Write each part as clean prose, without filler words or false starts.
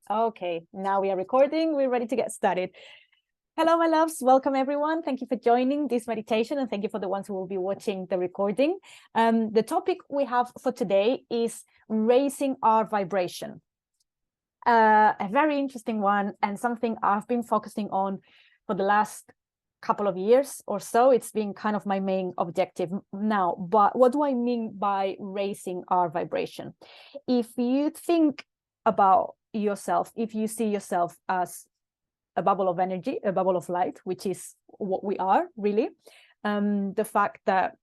Okay, now we are recording. We're ready to get started. Hello, my loves. Welcome, everyone. Thank you for joining this meditation, and thank you for the ones who will be watching the recording. The topic we have for today is raising our vibration. A very interesting one, and something I've been focusing on for the last couple of years or so. It's been kind of my main objective now. But what do I mean by raising our vibration? If you think about yourself, if you see yourself as a bubble of energy, a bubble of light, which is what we are really, the fact that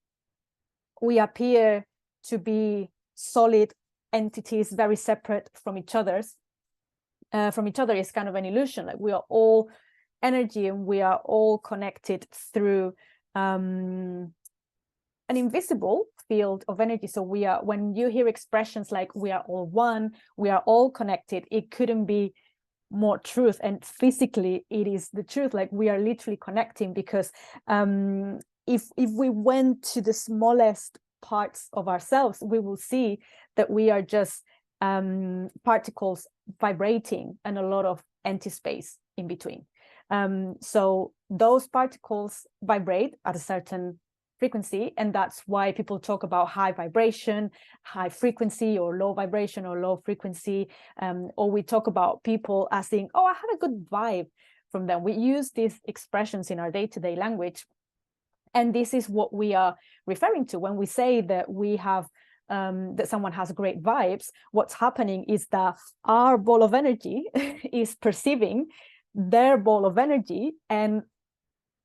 we appear to be solid entities, very separate from each other is kind of an illusion. Like, we are all energy and we are all connected through an invisible field of energy. So we are, when you hear expressions like we are all one, we are all connected, it couldn't be more truth. And physically it is the truth. Like, we are literally connecting, because if we went to the smallest parts of ourselves, we will see that we are just particles vibrating and a lot of empty space in between. So those particles vibrate at a certain frequency, and that's why people talk about high vibration, high frequency, or low vibration or low frequency, or we talk about people as saying, oh, I had a good vibe from them. We use these expressions in our day-to-day language, and this is what we are referring to when we say that we have that someone has great vibes. What's happening is that our ball of energy is perceiving their ball of energy, and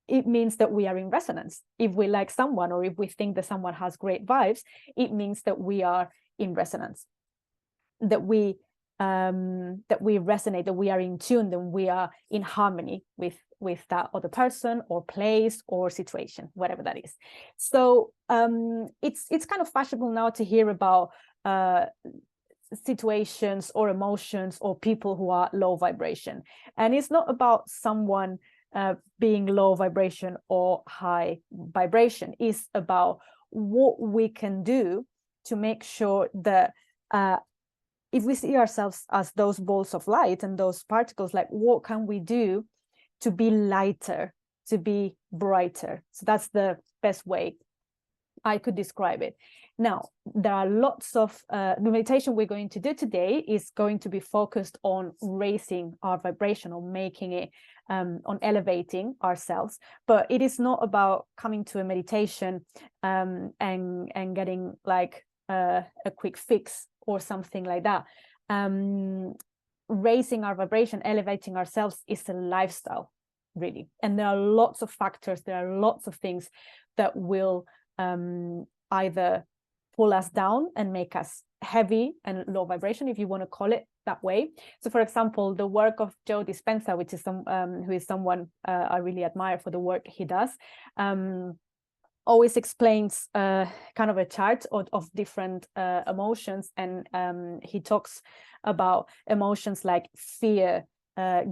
it means that we are in resonance. If we like someone, or if we think that someone has great vibes, it means that we are in resonance, that we resonate, that we are in tune, that we are in harmony with that other person or place or situation, whatever that is. So it's kind of fashionable now to hear about situations or emotions or people who are low vibration, and it's not about someone being low vibration or high vibration. Is about what we can do to make sure that if we see ourselves as those balls of light and those particles, like, what can we do to be lighter, to be brighter? So that's the best way I could describe it. Now, there are lots of the meditation we're going to do today is going to be focused on raising our vibration, or making it on elevating ourselves. But it is not about coming to a meditation and getting like a quick fix or something like that. Raising our vibration, elevating ourselves, is a lifestyle, really. And there are lots of factors, there are lots of things that will either pull us down and make us heavy and low vibration, if you want to call it that way. So, for example, the work of Joe Dispenza, which is who is someone I really admire for the work he does, always explains kind of a chart of different emotions, and he talks about emotions like fear,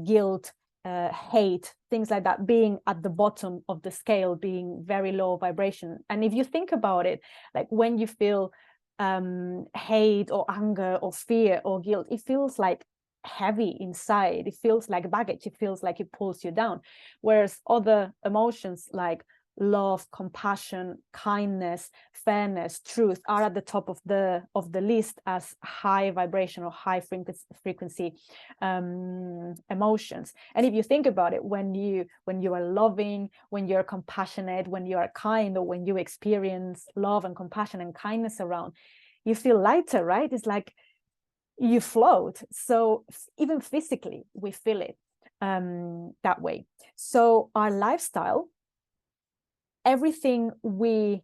guilt, hate, things like that, being at the bottom of the scale, being very low vibration. And if you think about it, like, when you feel hate or anger or fear or guilt, it feels like heavy inside, it feels like baggage, it feels like it pulls you down. Whereas other emotions like love, compassion, kindness, fairness, truth are at the top of the list as high vibration or high frequency emotions. And if you think about it, when you are loving, when you're compassionate, when you are kind, or when you experience love and compassion and kindness around, you feel lighter, right? It's like you float. So even physically we feel it that way. So our lifestyle, everything we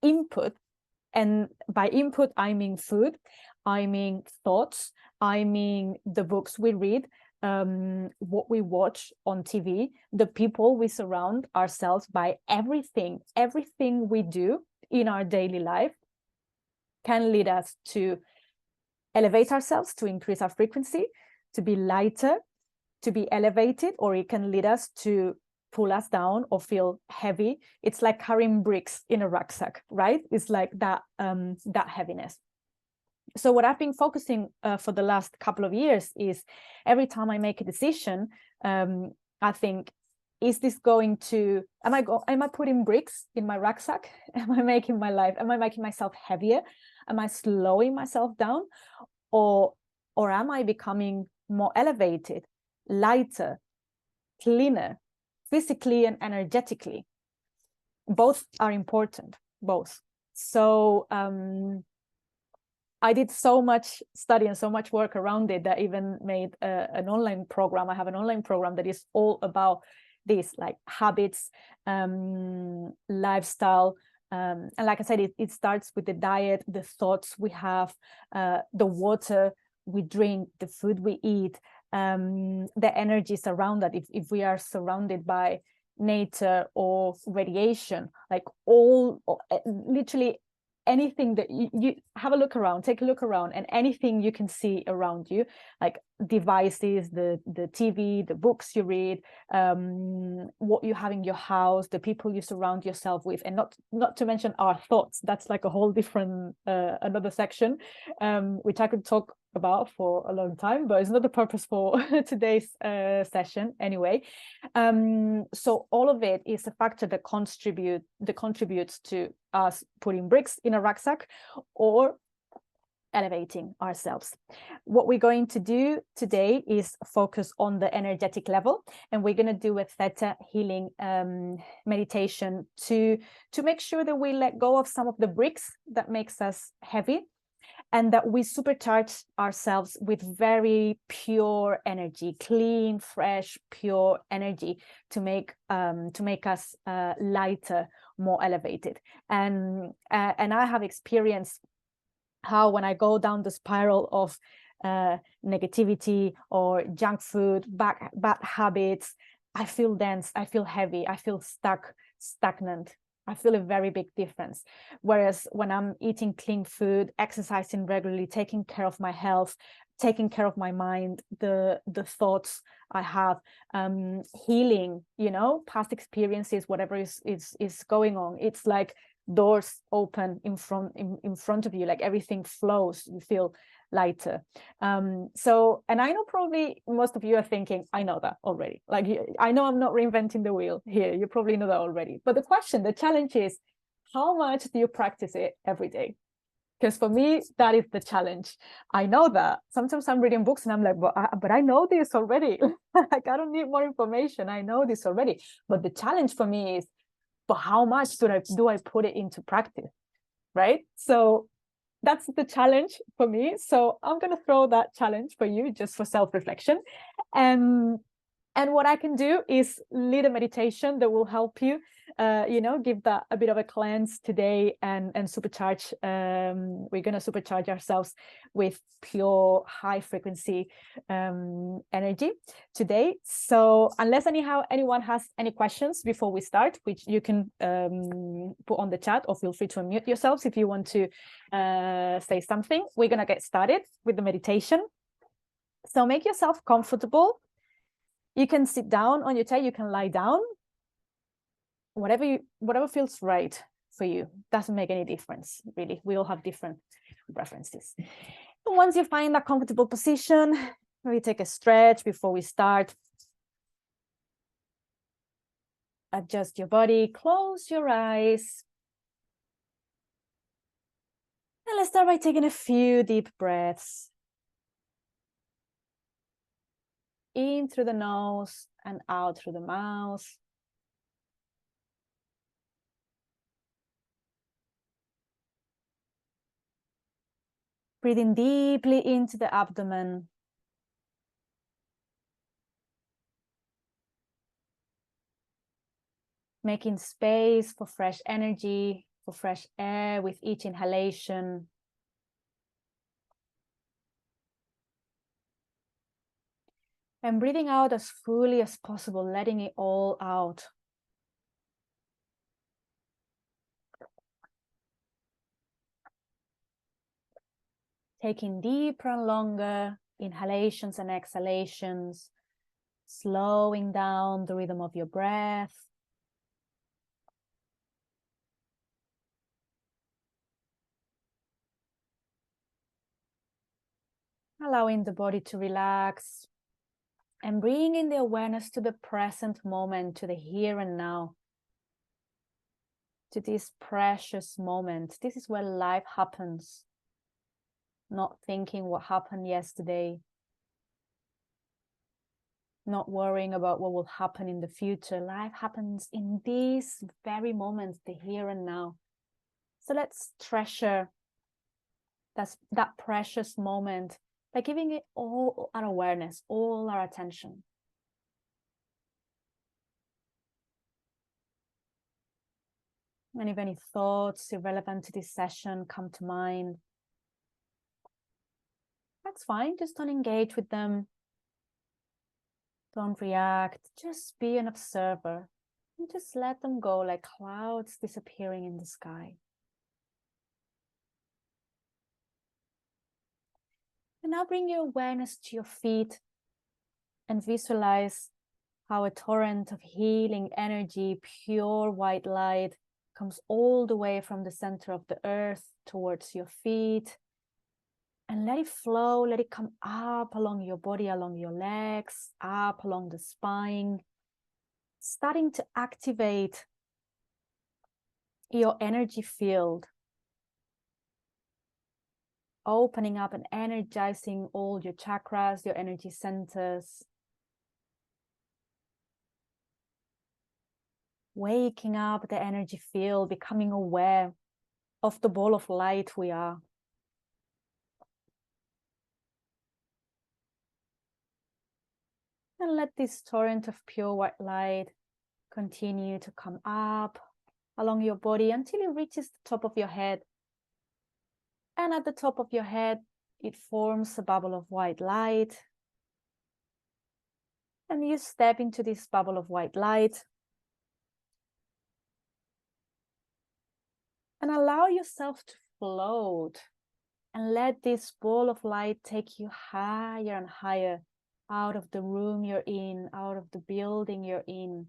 input, and by input I mean food, I mean thoughts, I mean the books we read, what we watch on TV, the people we surround ourselves by, everything we do in our daily life can lead us to elevate ourselves, to increase our frequency, to be lighter, to be elevated, or it can lead us to pull us down or feel heavy. It's like carrying bricks in a rucksack, right? It's like that that heaviness. So what I've been focusing for the last couple of years is every time I make a decision, I think, is this going to, am I putting bricks in my rucksack? Am I making myself heavier? Am I slowing myself down? Or am I becoming more elevated, lighter, cleaner, physically and energetically? Both are important, both. So I did so much study and so much work around it that I even made an online program. I have an online program that is all about this, like habits, lifestyle. And like I said, it starts with the diet, the thoughts we have, the water we drink, the food we eat, the energies around that. If we are surrounded by nature or radiation, like literally anything that you have a look around, take a look around, and anything you can see around you, like devices, the TV, the books you read, what you have in your house, the people you surround yourself with, and not to mention our thoughts. That's like a whole different another section, which I could talk about for a long time, but it's not the purpose for today's session anyway. So all of it is a factor that contributes to us putting bricks in a rucksack or elevating ourselves. What we're going to do today is focus on the energetic level, and we're going to do a Theta Healing meditation to make sure that we let go of some of the bricks that makes us heavy, and that we supercharge ourselves with very pure energy, clean, fresh, pure energy to make us lighter, more elevated. And I have experienced how when I go down the spiral of negativity or junk food, bad habits, I feel dense, I feel heavy, I feel stagnant. I feel a very big difference. Whereas when I'm eating clean food, exercising regularly, taking care of my health, taking care of my mind, the thoughts I have, healing, past experiences, whatever is going on, it's like doors open in front of you, like everything flows, you feel lighter. So, and I know probably most of you are thinking, I know that already. Like, I know I'm not reinventing the wheel here. You probably know that already. But the challenge is, how much do you practice it every day? Because for me, that is the challenge. I know that. Sometimes I'm reading books and I'm like, but I know this already. Like, I don't need more information. I know this already. But the challenge for me is, but how much do I put it into practice, right? So that's the challenge for me. So I'm going to throw that challenge for you just for self-reflection. And what I can do is lead a meditation that will help you, give that a bit of a cleanse today and supercharge. We're going to supercharge ourselves with pure high frequency energy today. So unless anyone has any questions before we start, which you can put on the chat, or feel free to unmute yourselves if you want to say something, we're going to get started with the meditation. So make yourself comfortable. You can sit down on your chair, you can lie down, whatever feels right for you. Doesn't make any difference, really. We all have different preferences. And once you find a comfortable position, maybe take a stretch before we start. Adjust your body, close your eyes. And let's start by taking a few deep breaths. In through the nose and out through the mouth. Breathing deeply into the abdomen. Making space for fresh energy, for fresh air with each inhalation. And breathing out as fully as possible, letting it all out. Taking deeper and longer inhalations and exhalations, slowing down the rhythm of your breath. allowing the body to relax and bringing the awareness to the present moment, to the here and now, to this precious moment. This is where life happens, not thinking what happened yesterday, not worrying about what will happen in the future. Life happens in these very moments, the here and now. So let's treasure that precious moment by giving it all our awareness, all our attention. And if any thoughts irrelevant to this session come to mind, that's fine. Just don't engage with them. Don't react. Just be an observer. And just let them go like clouds disappearing in the sky. And now bring your awareness to your feet and visualize how a torrent of healing energy, pure white light, comes all the way from the center of the earth towards your feet. And let it flow, let it come up along your body, along your legs, up along the spine, starting to activate your energy field, opening up and energizing all your chakras, your energy centers, waking up the energy field, becoming aware of the ball of light we are. And let this torrent of pure white light continue to come up along your body until it reaches the top of your head. And at the top of your head, it forms a bubble of white light. And you step into this bubble of white light and allow yourself to float and let this ball of light take you higher and higher out of the room you're in, out of the building you're in,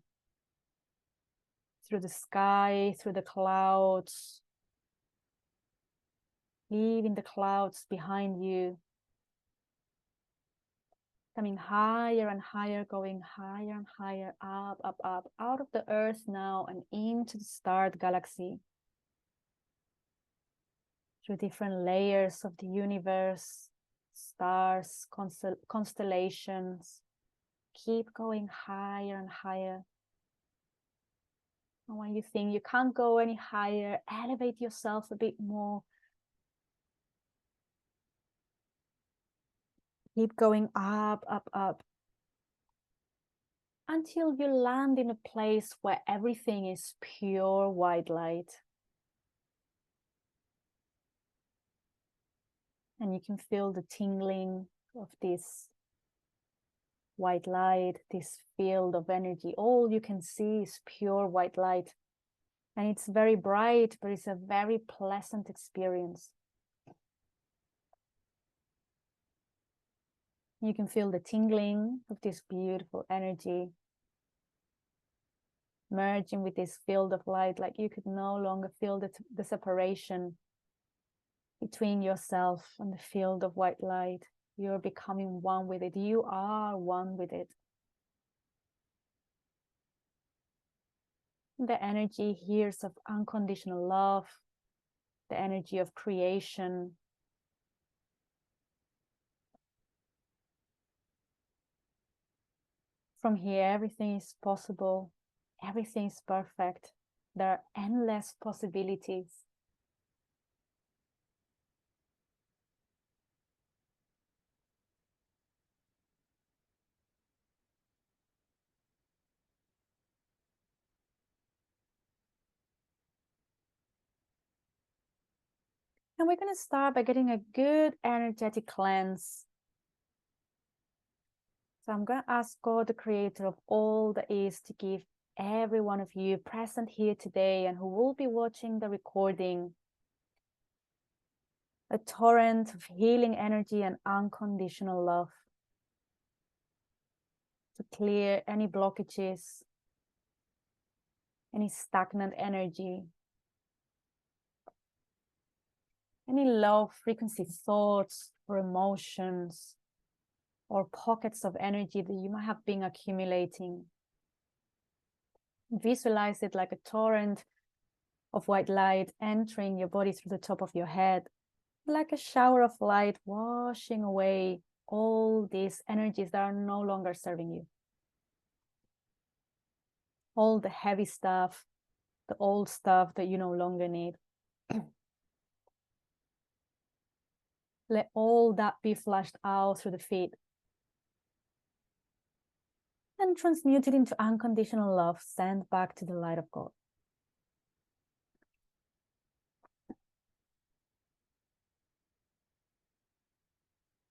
through the sky, through the clouds, leaving the clouds behind you, coming higher and higher, going higher and higher, up, up, up, out of the earth now and into the star galaxy, through different layers of the universe, stars, constellations. Keep going higher and higher. And when you think you can't go any higher, elevate yourself a bit more. Keep going up, up, up, until you land in a place where everything is pure white light. And you can feel the tingling of this white light, this field of energy. All you can see is pure white light. And it's very bright, but it's a very pleasant experience. You can feel the tingling of this beautiful energy merging with this field of light, like you could no longer feel the separation between yourself and the field of white light. You're becoming one with it. You are one with it. The energy here is of unconditional love, the energy of creation. From here, everything is possible. Everything is perfect. There are endless possibilities. And we're going to start by getting a good energetic cleanse. So I'm going to ask God, the creator of all that is, to give every one of you present here today and who will be watching the recording a torrent of healing energy and unconditional love to clear any blockages, any stagnant energy, any low frequency thoughts or emotions or pockets of energy that you might have been accumulating. Visualize it like a torrent of white light entering your body through the top of your head, like a shower of light washing away all these energies that are no longer serving you. All the heavy stuff, the old stuff that you no longer need. Let all that be flushed out through the feet and transmute it into unconditional love, sent back to the light of God.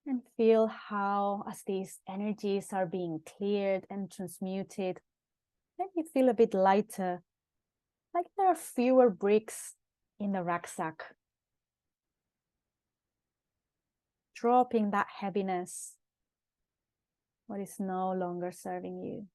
And feel how, as these energies are being cleared and transmuted, then you feel a bit lighter, like there are fewer bricks in the rucksack. Dropping that heaviness, what is no longer serving you.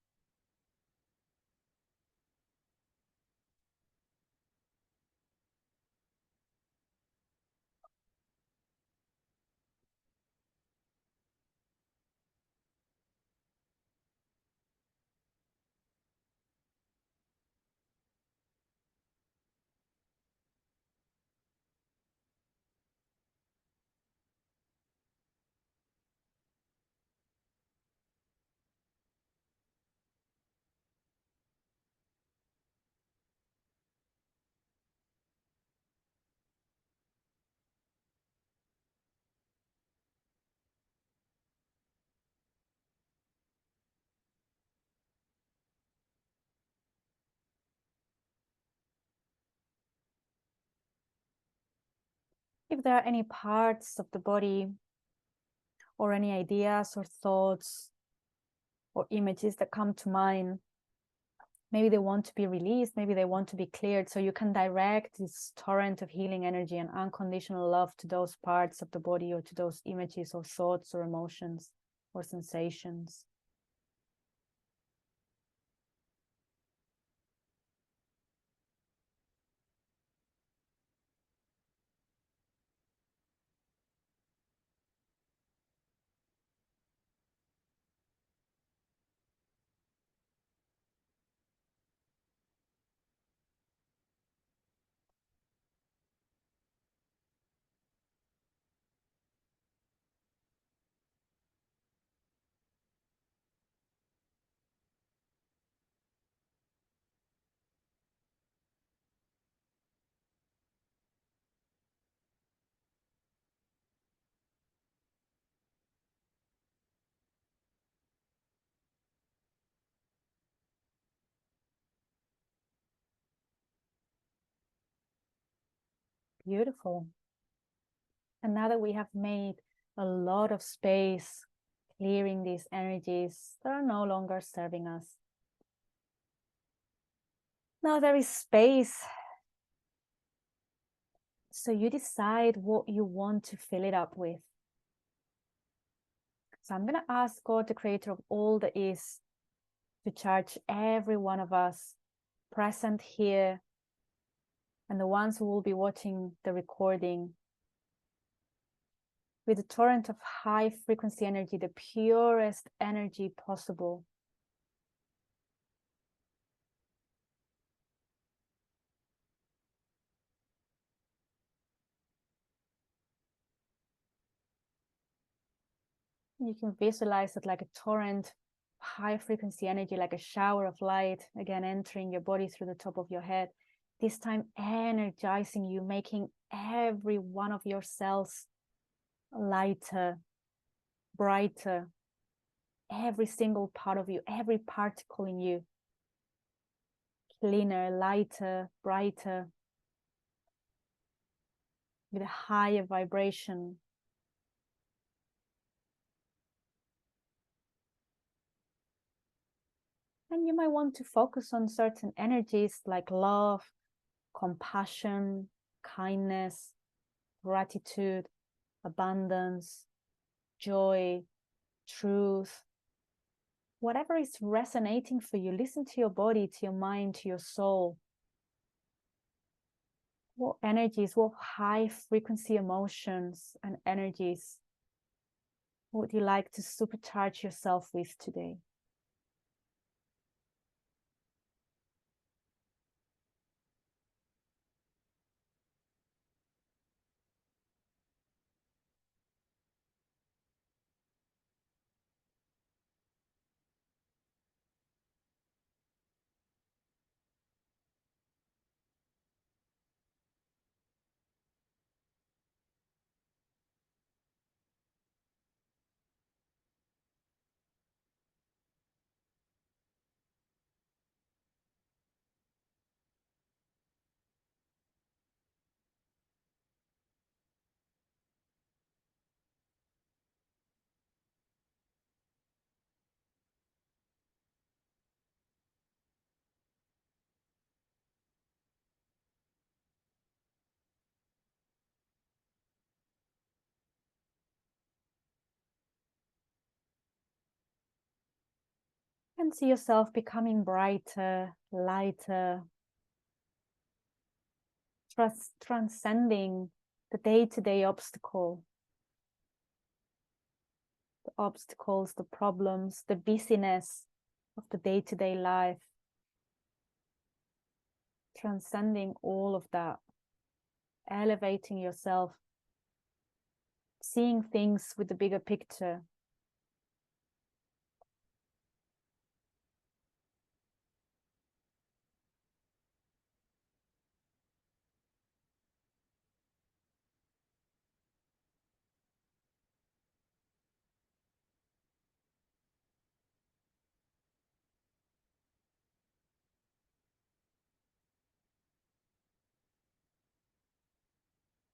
If there are any parts of the body or any ideas or thoughts or images that come to mind, maybe they want to be released, maybe they want to be cleared, so you can direct this torrent of healing energy and unconditional love to those parts of the body or to those images or thoughts or emotions or sensations. Beautiful. And now that we have made a lot of space, clearing these energies that are no longer serving us, now there is space. So you decide what you want to fill it up with. So I'm going to ask God, the creator of all that is, to charge every one of us present here and the ones who will be watching the recording with a torrent of high frequency energy, the purest energy possible. You can visualize it like a torrent, high frequency energy, like a shower of light, again, entering your body through the top of your head, this time energizing you, making every one of your cells lighter, brighter, every single part of you, every particle in you, cleaner, lighter, brighter, with a higher vibration. And you might want to focus on certain energies like love, compassion, kindness, gratitude, abundance, joy, truth. Whatever is resonating for you, listen to your body, to your mind, to your soul. What energies, what high frequency emotions and energies would you like to supercharge yourself with today? And see yourself becoming brighter, lighter, transcending the day-to-day obstacles, the problems, the busyness of the day-to-day life. Transcending all of that, elevating yourself, seeing things with the bigger picture.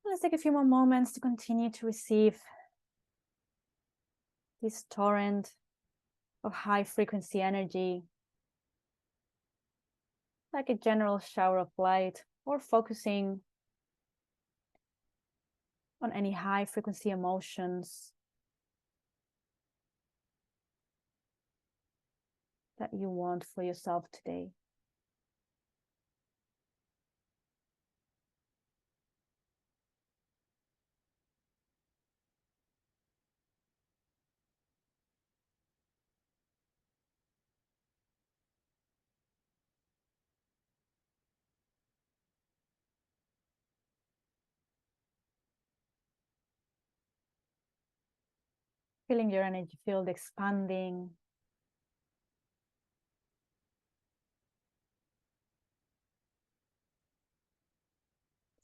Let's take a few more moments to continue to receive this torrent of high frequency energy, like a general shower of light, or focusing on any high frequency emotions that you want for yourself today. Feeling your energy field expanding.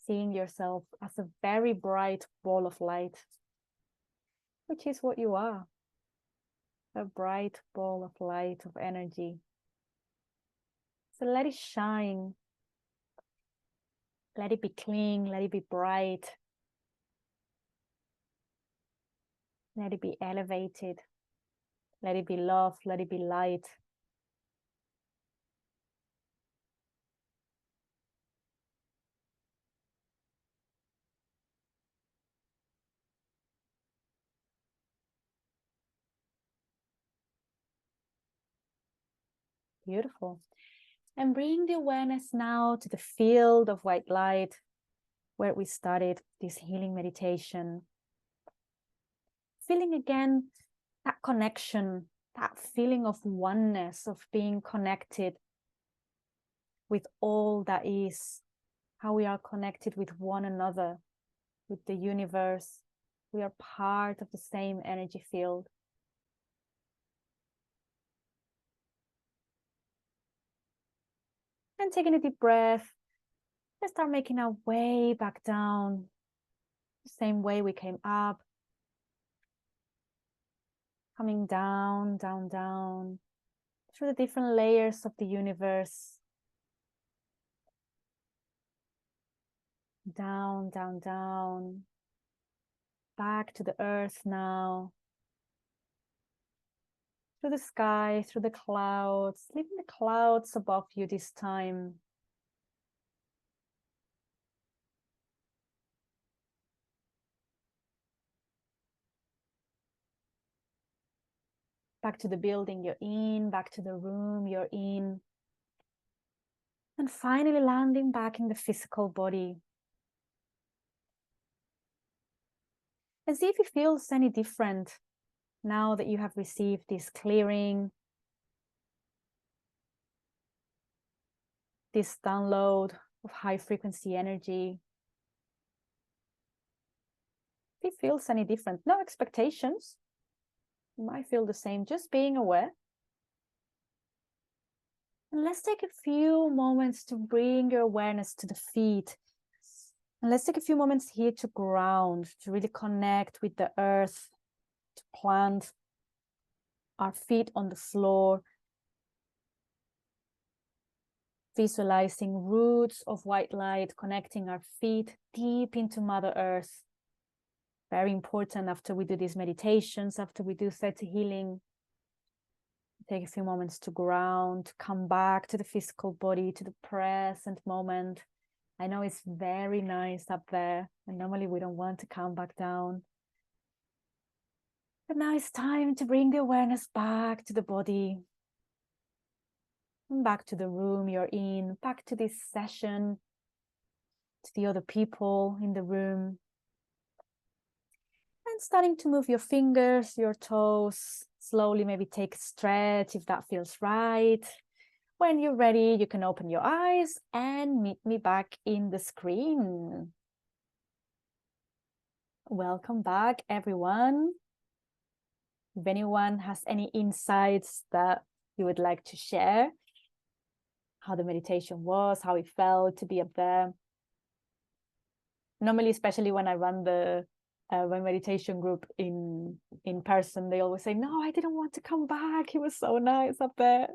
Seeing yourself as a very bright ball of light, which is what you are. A bright ball of light, of energy. So let it shine. Let it be clean. Let it be bright. Let it be elevated. Let it be love. Let it be light. Beautiful. And bring the awareness now to the field of white light where we started this healing meditation. Feeling again that connection, that feeling of oneness, of being connected with all that is, how we are connected with one another, with the universe. We are part of the same energy field. And taking a deep breath, let's start making our way back down, the same way we came up. Coming down, down, down, through the different layers of the universe. Down, down, down. Back to the earth now. Through the sky, through the clouds, leaving the clouds above you this time. Back to the building you're in, back to the room you're in. And finally landing back in the physical body. And see if it feels any different now that you have received this clearing, this download of high frequency energy. If it feels any different, no expectations. You might feel the same, just being aware. And let's take a few moments to bring your awareness to the feet. And let's take a few moments here to ground, to really connect with the earth, to plant our feet on the floor, visualizing roots of white light, connecting our feet deep into Mother Earth. Very important after we do these meditations, after we do Theta Healing. Take a few moments to ground, to come back to the physical body, to the present moment. I know it's very nice up there, and normally we don't want to come back down. But now it's time to bring the awareness back to the body, back to the room you're in, back to this session, to the other people in the room. And starting to move your fingers, your toes, slowly maybe take a stretch if that feels right. When you're ready, you can open your eyes and meet me back in the screen. Welcome back, everyone. If anyone has any insights that you would like to share, how the meditation was, how it felt to be up there. Normally, especially when I run the my meditation group in person, they always say, no, I didn't want to come back. It was so nice up there.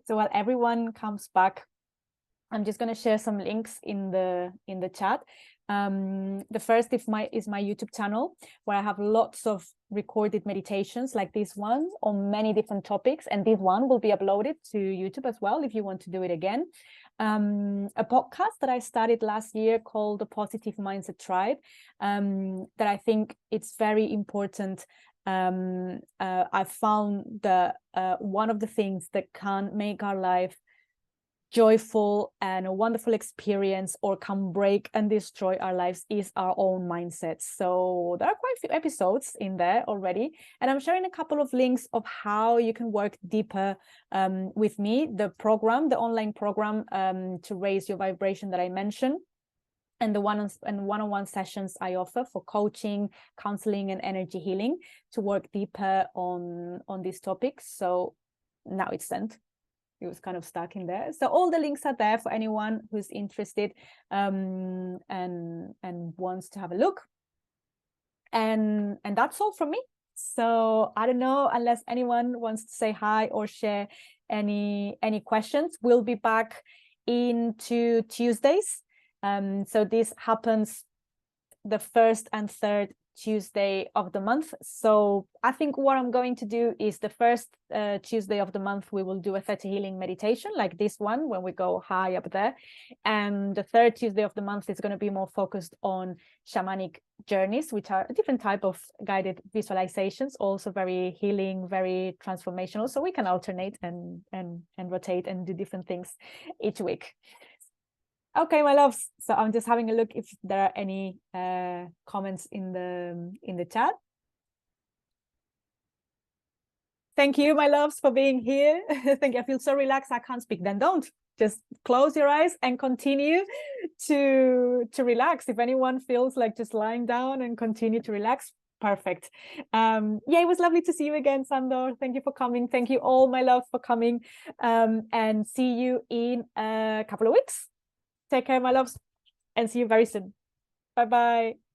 So while everyone comes back, I'm just going to share some links in the chat. The first is my YouTube channel, where I have lots of recorded meditations like this one on many different topics, and this one will be uploaded to YouTube as well if you want to do it again. A podcast that I started last year called the Positive Mindset Tribe, that I think it's very important. I found that one of the things that can make our life joyful and a wonderful experience, or can break and destroy our lives, is our own mindset. So there are quite a few episodes in there already, and I'm sharing a couple of links of how you can work deeper with me, the online program to raise your vibration that I mentioned, and the one-on-one sessions I offer for coaching, counseling, and energy healing to work deeper on these topics. So now it's sent. It was kind of stuck in there. So all the links are there for anyone who's interested and wants to have a look. And that's all from me. So I don't know, unless anyone wants to say hi or share any questions. We'll be back into Tuesdays. So this happens the first and third Tuesday of the month. So I think what I'm going to do is the first Tuesday of the month, we will do a Theta Healing meditation like this one, when we go high up there. And the third Tuesday of the month is going to be more focused on shamanic journeys, which are a different type of guided visualizations, also very healing, very transformational. So we can alternate and rotate and do different things each week. Okay, my loves. So I'm just having a look if there are any comments in the chat. Thank you, my loves, for being here. Thank you. I feel so relaxed. I can't speak. Then don't. Just close your eyes and continue to relax. If anyone feels like just lying down and continue to relax, perfect. Yeah, it was lovely to see you again, Sandor. Thank you for coming. Thank you all, my love, for coming. And see you in a couple of weeks. Take care, my loves, and see you very soon. Bye-bye.